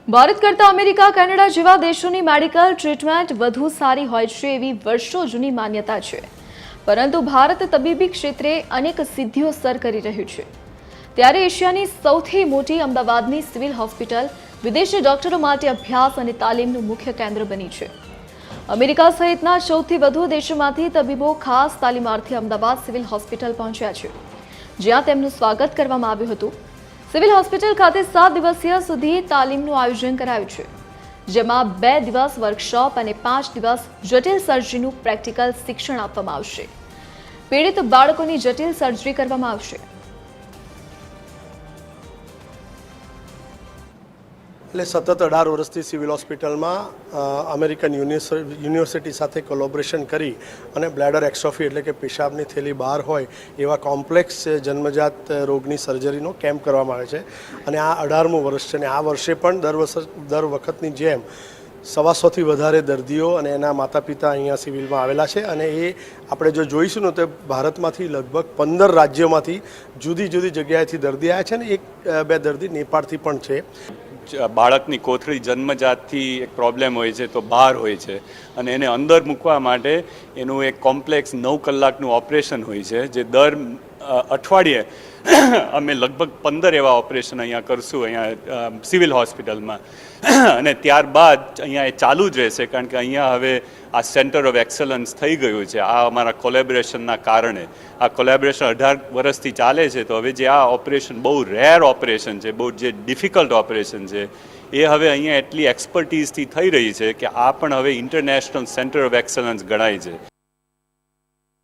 ભારત કરતાં America Canada જેવા દેશોની મેડિકલ ટ્રીટમેન્ટ વધુ સારી હોય છે એવી વર્ષો જૂની માન્યતા છે, પરંતુ ભારત તબીબી ક્ષેત્રે અનેક સિદ્ધિઓ સર કરી રહ્યું છે। ત્યારે એશિયાની સૌથી મોટી અમદાવાદની સિવિલ હોસ્પિટલ વિદેશી ડોક્ટરો માટે અભ્યાસ અને તાલીમનું મુખ્ય કેન્દ્ર બની છે। અમેરિકા સહિતના સૌથી વધુ દેશોમાંથી તબીબો ખાસ તાલીમાર્થે અમદાવાદ સિવિલ હોસ્પિટલ પહોંચ્યા છે, જ્યાં તેમનું સ્વાગત કરવામાં આવ્યું હતું। સિવિલ હોસ્પિટલ ખાતે 7 દિવસીય સુધી તાલીમનું આયોજન કરાયું છે, જેમાં 2 દિવસ વર્કશોપ અને 5 દિવસ જટિલ સર્જરીનું પ્રેક્ટિકલ શિક્ષણ આપવામાં આવશે। પીડિત બાળકોની જટિલ સર્જરી કરવામાં આવશે। એટલે સતત 18 વર્ષથી સિવિલ હોસ્પિટલમાં અમેરિકન યુનિવર્સિટી સાથે કોલોબરેશન કરી અને બ્લેડર એક્સ્ટ્રોફી એટલે કે પેશાબની થેલી બહાર હોય એવા કોમ્પ્લેક્સ જન્મજાત રોગની સર્જરીનો કેમ્પ કરવામાં આવે છે અને આ 18મું વર્ષ છે અને આ વર્ષે પણ દર વખતની જેમ 125થી વધારે દર્દીઓ અને એના માતા પિતા અહીંયા સિવિલમાં આવેલા છે અને એ આપણે જો જોઈશું ને તો ભારતમાંથી લગભગ 15 રાજ્યોમાંથી જુદી જુદી જગ્યાએથી દર્દી આવ્યા છે અને 1-2 દર્દી નેપાળથી પણ છે। બાળકની કોથળી જન્મજાતથી એક પ્રોબ્લેમ હોય છે તો બહાર હોય છે અને એને અંદર મૂકવા માટે એનું એક કોમ્પ્લેક્સ 9 કલાકનું ઓપરેશન હોય છે, જે દર અઠવાડિયે અમે લગભગ 15 એવા ઓપરેશન અહીંયા કરશું અહીંયા સિવિલ હોસ્પિટલમાં અને ત્યારબાદ અહીંયા એ ચાલુ જ રહેશે, કારણ કે અહીંયા હવે આ સેન્ટર ઓફ એક્સલન્સ થઈ ગયું છે આ અમારા કોલેબોરેશનના કારણે। આ કોલેબોરેશન 18 વર્ષથી ચાલે છે, તો હવે જે આ ઓપરેશન બહુ રેર ઓપરેશન છે, બહુ જે ડિફિકલ્ટ ઓપરેશન છે, એ હવે અહીંયા એટલી એક્સપર્ટીઝથી થઈ રહી છે કે આ પણ હવે ઇન્ટરનેશનલ સેન્ટર ઓફ એક્સલન્સ ગણાય છે।